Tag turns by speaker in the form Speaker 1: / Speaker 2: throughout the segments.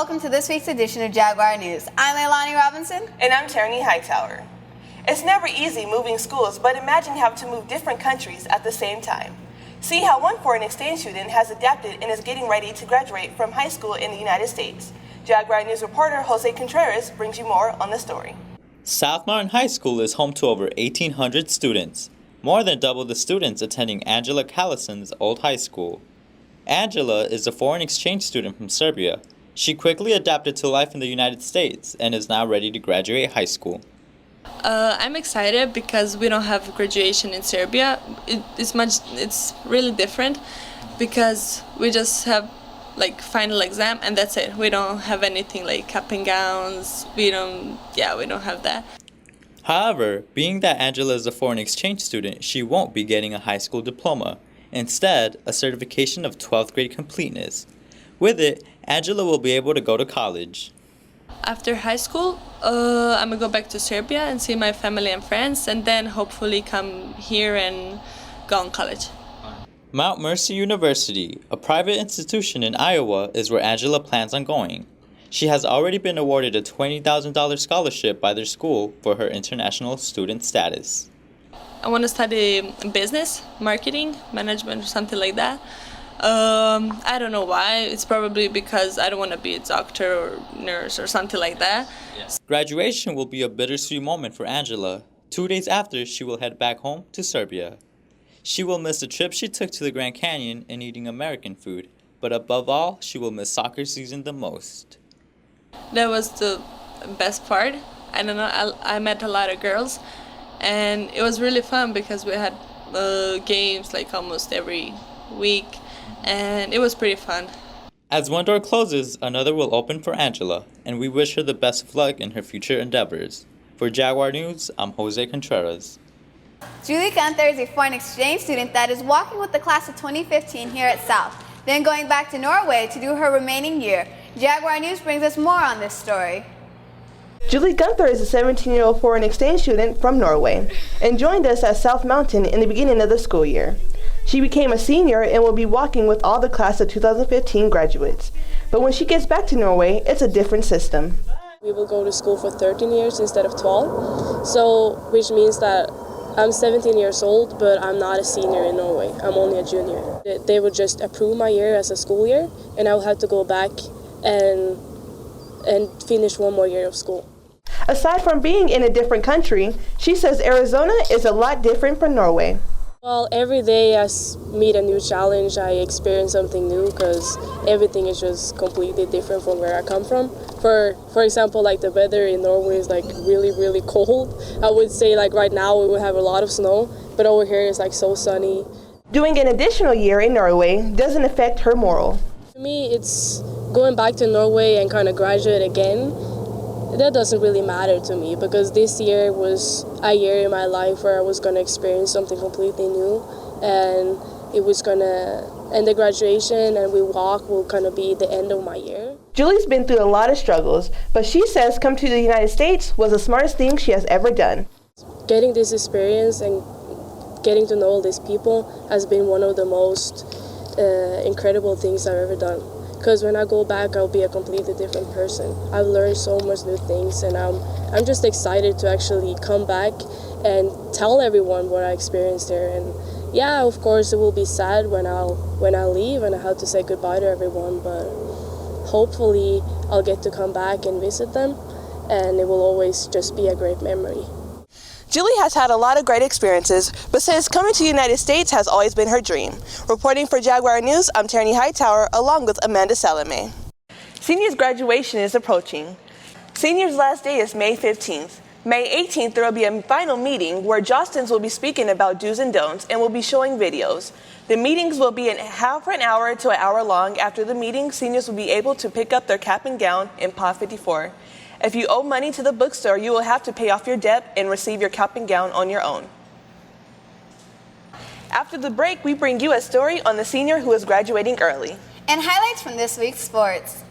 Speaker 1: welcome to this week's edition of Jaguar News. I'm Leilani Robinson.
Speaker 2: And I'm Tierney Hightower. It's never easy moving schools, but imagine having to move different countries at the same time. See how one foreign exchange student has adapted and is getting ready to graduate from high school in the United States. Jaguar News reporter Jose Contreras brings you more on the story.
Speaker 3: South Mountain High School is home to over 1,800 students, more than double the students attending Angela Callison's old high school. Angela is a foreign exchange student from Serbia. She quickly adapted to life in the United States and is now ready to graduate high school.
Speaker 4: I'm excited because we don't have graduation in Serbia. It's really different because we just have like final exam and that's it. We don't have anything like cap and gowns. We don't have that.
Speaker 3: However, being that Angela is a foreign exchange student, she won't be getting a high school diploma. Instead, a certification of 12th grade completeness. With it, Angela will be able to go to college.
Speaker 4: After high school, I'm gonna go back to Serbia and see my family and friends, and then hopefully come here and go on college.
Speaker 3: Mount Mercy University, a private institution in Iowa, is where Angela plans on going. She has already been awarded a $20,000 scholarship by their school for her international student status.
Speaker 4: I want to study business, marketing, management, or something like that. I don't know why. It's probably because I don't want to be a doctor or nurse or something like that.
Speaker 3: Yes. Graduation will be a bittersweet moment for Angela. 2 days after, she will head back home to Serbia. She will miss the trip she took to the Grand Canyon and eating American food. But above all, she will miss soccer season the most.
Speaker 4: That was the best part. I don't know, I met a lot of girls. And it was really fun because we had games like almost every week, and it was pretty fun.
Speaker 3: As one door closes, another will open for Angela, and we wish her the best of luck in her future endeavors. For Jaguar News, I'm Jose Contreras.
Speaker 1: Julie Gunther is a foreign exchange student that is walking with the class of 2015 here at South, then going back to Norway to do her remaining year. Jaguar News brings us more on this story.
Speaker 5: Julie Gunther is a 17-year-old foreign exchange student from Norway and joined us at South Mountain in the beginning of the school year. She became a senior and will be walking with all the class of 2015 graduates. But when she gets back to Norway, it's a different system.
Speaker 6: We will go to school for 13 years instead of 12, so which means that I'm 17 years old, but I'm not a senior in Norway. I'm only a junior. They would just approve my year as a school year, and I will have to go back and finish one more year of school.
Speaker 5: Aside from being in a different country, she says Arizona is a lot different from Norway.
Speaker 6: Well, every day I meet a new challenge, I experience something new because everything is just completely different from where I come from. For example, like the weather in Norway is like really, really cold. I would say like right now we will have a lot of snow, but over here it's like so sunny.
Speaker 5: Doing an additional year in Norway doesn't affect her morale.
Speaker 6: For me, it's going back to Norway and kind of graduate again. That doesn't really matter to me because this year was a year in my life where I was going to experience something completely new, and it was going to end the graduation and we walk will kind of be the end of my year.
Speaker 5: Julie's been through a lot of struggles, but she says coming to the United States was the smartest thing she has ever done.
Speaker 6: Getting this experience and getting to know all these people has been one of the most incredible things I've ever done. Because when I go back, I'll be a completely different person. I've learned so much new things, and I'm just excited to actually come back and tell everyone what I experienced there. And yeah, of course, it will be sad when I leave and I have to say goodbye to everyone. But hopefully, I'll get to come back and visit them, and it will always just be a great memory.
Speaker 2: Julie has had a lot of great experiences, but says coming to the United States has always been her dream. Reporting for Jaguar News, I'm Tierney Hightower, along with Amanda Salame. Seniors' graduation is approaching. Seniors' last day is May 15th. May 18th, there will be a final meeting where Jostens will be speaking about do's and don'ts and will be showing videos. The meetings will be half an hour to an hour long. After the meeting, seniors will be able to pick up their cap and gown in Pod 54. If you owe money to the bookstore, you will have to pay off your debt and receive your cap and gown on your own. After the break, we bring you a story on the senior who is graduating early.
Speaker 1: And highlights from this week's sports.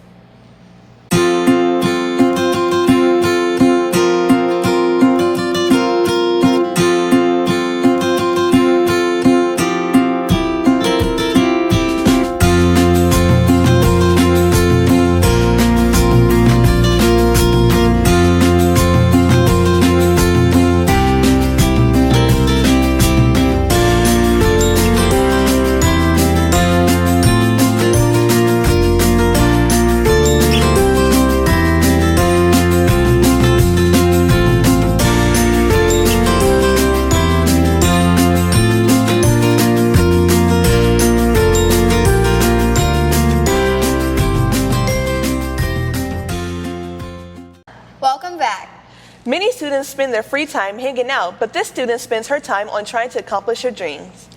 Speaker 2: students spend their free time hanging out, but this student spends her time on trying to accomplish her dreams.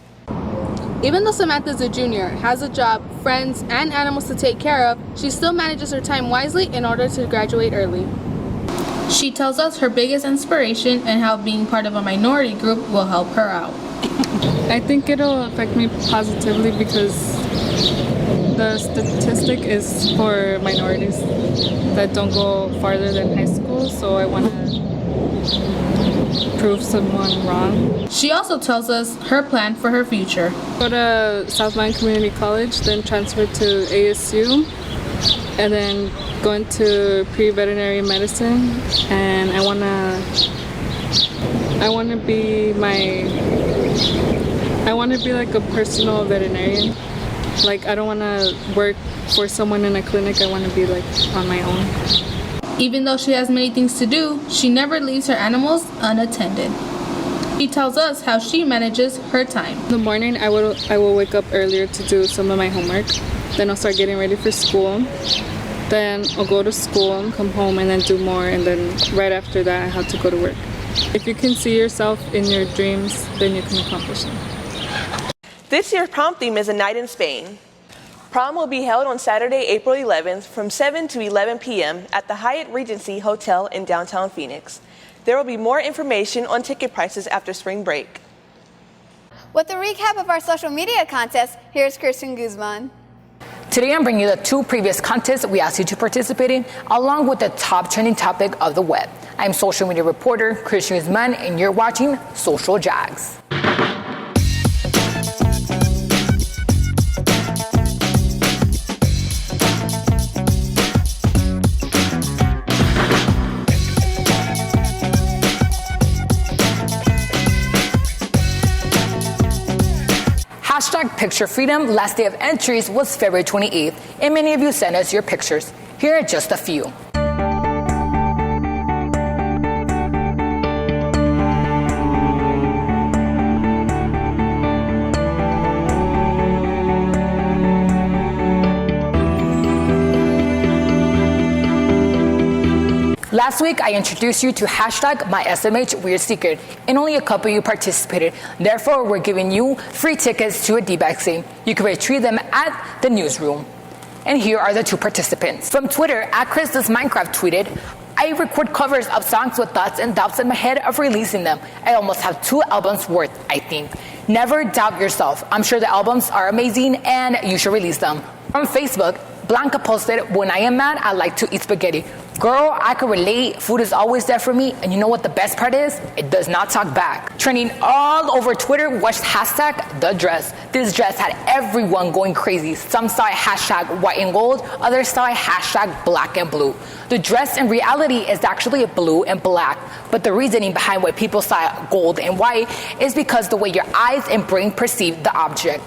Speaker 7: Even though Samantha's a junior, has a job, friends, and animals to take care of, she still manages her time wisely in order to graduate early.
Speaker 8: She tells us her biggest inspiration and how being part of a minority group will help her out.
Speaker 9: I think it'll affect me positively because the statistic is for minorities that don't go farther than high school, so I want to prove someone wrong.
Speaker 8: She also tells us her plan for her future.
Speaker 9: Go to South Mountain Community College, then transfer to ASU, and then go into pre-veterinary medicine, and I want to be like a personal veterinarian. Like, I don't want to work for someone in a clinic. I want to be like on my own.
Speaker 8: Even though she has many things to do, she never leaves her animals unattended. She tells us how she manages her time.
Speaker 9: In the morning, I will wake up earlier to do some of my homework. Then I'll start getting ready for school. Then I'll go to school, come home, and then do more. And then right after that, I have to go to work. If you can see yourself in your dreams, then you can accomplish them.
Speaker 2: This year's prom theme is A Night in Spain. Prom will be held on Saturday, April 11th from 7 to 11 p.m. at the Hyatt Regency Hotel in downtown Phoenix. There will be more information on ticket prices after spring break.
Speaker 1: With a recap of our social media contest, here's Kirsten Guzman.
Speaker 10: Today I'm bringing you the 2 previous contests we asked you to participate in, along with the top trending topic of the web. I'm social media reporter Christian Guzman, and you're watching Social Jags. Hashtag Picture Freedom last day of entries was February 28th, and many of you sent us your pictures. Here are just a few. Last week, I introduced you to hashtag MySMH Weird Secret, and only a couple of you participated. Therefore, we're giving you free tickets to a D-bag scene. You can retrieve them at the newsroom. And here are the 2 participants. From Twitter, @ChrisDoesMinecraft tweeted, I record covers of songs with thoughts and doubts in my head of releasing them. I almost have 2 albums worth, I think. Never doubt yourself. I'm sure the albums are amazing and you should release them. From Facebook, Blanca posted, when I am mad, I like to eat spaghetti. Girl, I can relate. Food is always there for me. And you know what the best part is? It does not talk back. Trending all over Twitter was hashtag the dress. This dress had everyone going crazy. Some saw it hashtag white and gold. Others saw it hashtag black and blue. The dress in reality is actually blue and black. But the reasoning behind why people saw gold and white is because the way your eyes and brain perceive the object.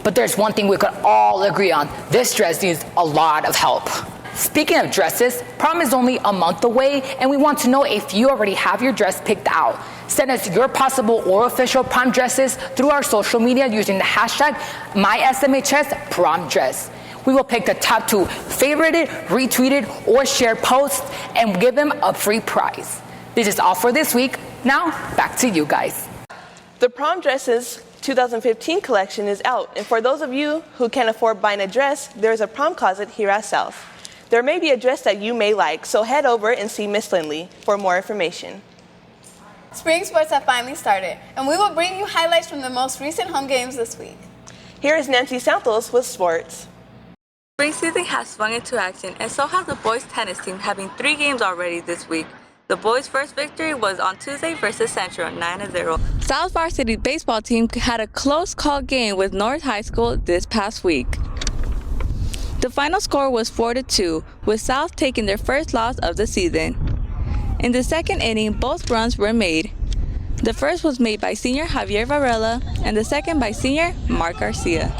Speaker 10: But there's one thing we could all agree on. This dress needs a lot of help. Speaking of dresses, prom is only a month away, and we want to know if you already have your dress picked out. Send us your possible or official prom dresses through our social media using the hashtag MySMHSPromDress. We will pick the top 2 favorited, retweeted, or shared posts and give them a free prize. This is all for this week. Now, back to you guys.
Speaker 2: The Prom Dresses 2015 collection is out, and for those of you who can't afford buying a dress, there's a prom closet here at South. There may be a dress that you may like, so head over and see Miss Lindley for more information.
Speaker 1: Spring sports have finally started, and we will bring you highlights from the most recent home games this week.
Speaker 2: Here is Nancy Santos with sports.
Speaker 11: Spring season has swung into action, and so has the boys tennis team, having 3 games already this week. The boys' first victory was on Tuesday versus Central, 9-0. South Varsity baseball team had a close call game with North High School this past week. The final score was 4-2, with South taking their first loss of the season. In the second inning, both runs were made. The first was made by senior Javier Varela, and the second by senior Mark Garcia.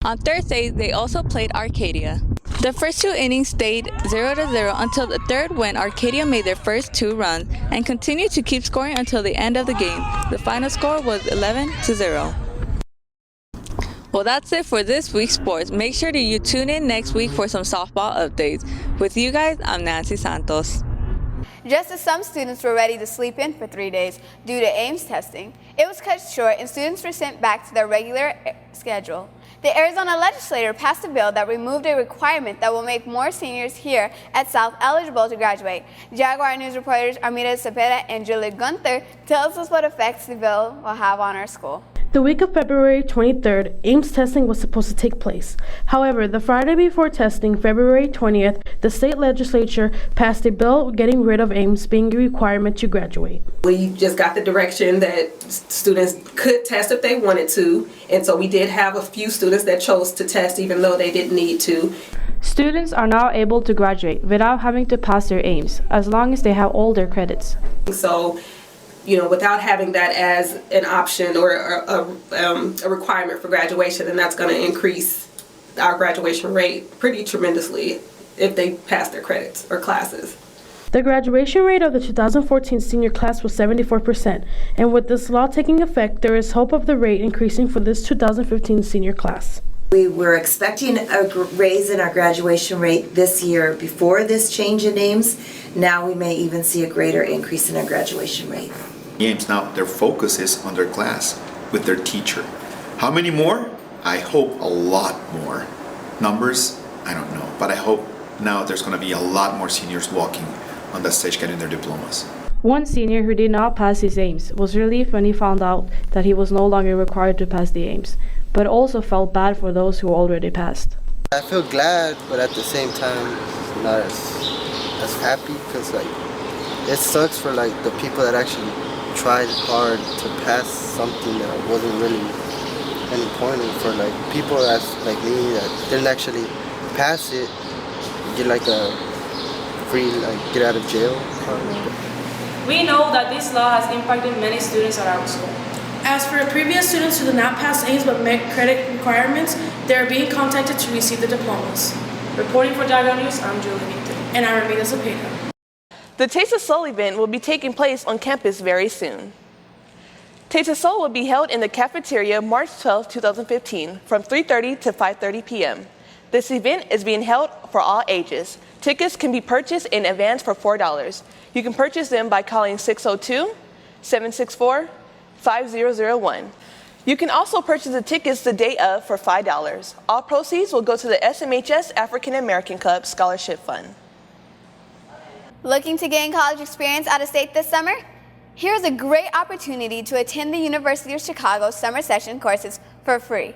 Speaker 11: On Thursday, they also played Arcadia. The first 2 innings stayed 0-0 until the third, when Arcadia made their first 2 runs and continued to keep scoring until the end of the game. The final score was 11-0. Well, that's it for this week's sports. Make sure that you tune in next week for some softball updates. With you guys, I'm Nancy Santos.
Speaker 1: Just as some students were ready to sleep in for 3 days due to Ames testing, it was cut short and students were sent back to their regular schedule. The Arizona legislature passed a bill that removed a requirement that will make more seniors here at South eligible to graduate. Jaguar News reporters Armida Cepeda and Julie Gunther tells us what effects the bill will have on our school.
Speaker 12: The week of February 23rd, Ames testing was supposed to take place. However, the Friday before testing, February 20th, the state legislature passed a bill getting rid of Ames being a requirement to graduate.
Speaker 13: We just got the direction that students could test if they wanted to, and so we did have a few students that chose to test even though they didn't need to.
Speaker 12: Students are now able to graduate without having to pass their Ames, as long as they have all their credits.
Speaker 13: So, without having that as an option or a requirement for graduation, then that's going to increase our graduation rate pretty tremendously if they pass their credits or classes.
Speaker 12: The graduation rate of the 2014 senior class was 74%, and with this law taking effect, there is hope of the rate increasing for this 2015 senior class.
Speaker 14: We were expecting a raise in our graduation rate this year before this change in Ames. Now we may even see a greater increase in our graduation rate.
Speaker 15: Ames now, their focus is on their class with their teacher. How many more? I hope a lot more. Numbers, I don't know, but I hope now there's going to be a lot more seniors walking on that stage getting their diplomas.
Speaker 12: One senior who did not pass his Ames was relieved when he found out that he was no longer required to pass the Ames, but also felt bad for those who already passed.
Speaker 16: I feel glad, but at the same time, not as happy, because it sucks for the people that actually tried hard to pass something that wasn't really any point in. For people that's like me that didn't actually pass it, get a free get out of jail card.
Speaker 17: We know that this law has impacted many students at our school.
Speaker 18: As for previous students who did not pass Ames but met credit requirements, they are being contacted to receive the diplomas.
Speaker 17: Reporting for Jaguar News, I'm Julie Gunther.
Speaker 18: And I'm Armida Cepeda.
Speaker 2: The Taste of Soul event will be taking place on campus very soon. Taste of Soul will be held in the cafeteria March 12, 2015 from 3:30 to 5:30 p.m. This event is being held for all ages. Tickets can be purchased in advance for $4. You can purchase them by calling 602-764-5001. You can also purchase the tickets the day of for $5. All proceeds will go to the SMHS African American Club Scholarship Fund.
Speaker 1: Looking to gain college experience out of state this summer? Here's a great opportunity to attend the University of Chicago summer session courses for free.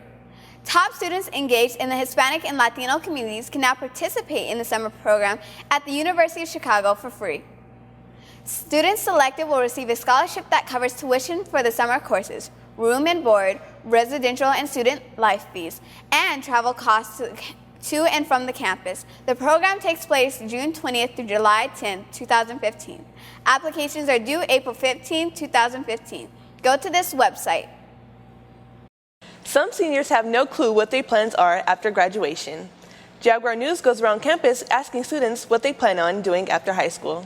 Speaker 1: Top students engaged in the Hispanic and Latino communities can now participate in the summer program at the University of Chicago for free. Students selected will receive a scholarship that covers tuition for the summer courses, room and board, residential and student life fees, and travel costs to and from the campus. The program takes place June 20th through July 10, 2015. Applications are due April 15, 2015. Go to this website.
Speaker 2: Some seniors have no clue what their plans are after graduation. Jaguar News goes around campus asking students what they plan on doing after high school.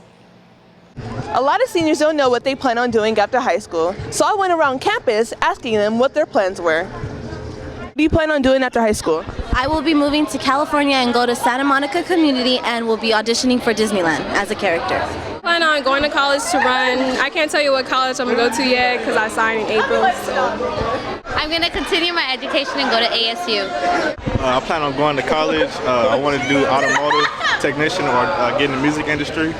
Speaker 2: A lot of seniors don't know what they plan on doing after high school, so I went around campus asking them what their plans were. What do you plan on doing after high school?
Speaker 19: I will be moving to California and go to Santa Monica Community and will be auditioning for Disneyland as a character.
Speaker 20: I plan on going to college to run. I can't tell you what college I'm going to go to yet because I signed in April.
Speaker 21: I'm going to continue my education and go to ASU.
Speaker 22: I plan on going to college. I want to do automotive technician or get in the music industry.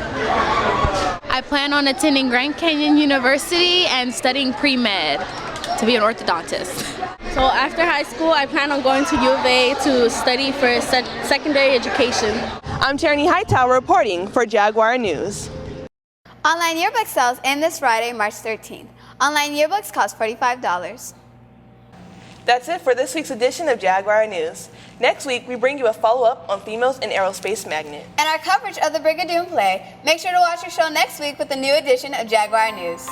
Speaker 21: I plan on attending Grand Canyon University and studying pre-med to be an orthodontist.
Speaker 23: So after high school, I plan on going to U of A to study for secondary education.
Speaker 2: I'm Tierney Hightower reporting for Jaguar News.
Speaker 1: Online yearbook sales end this Friday, March 13th. Online yearbooks cost $45.
Speaker 2: That's it for this week's edition of Jaguar News. Next week, we bring you a follow-up on females in aerospace magnet.
Speaker 1: And our coverage of the Brigadoon play. Make sure to watch your show next week with a new edition of Jaguar News.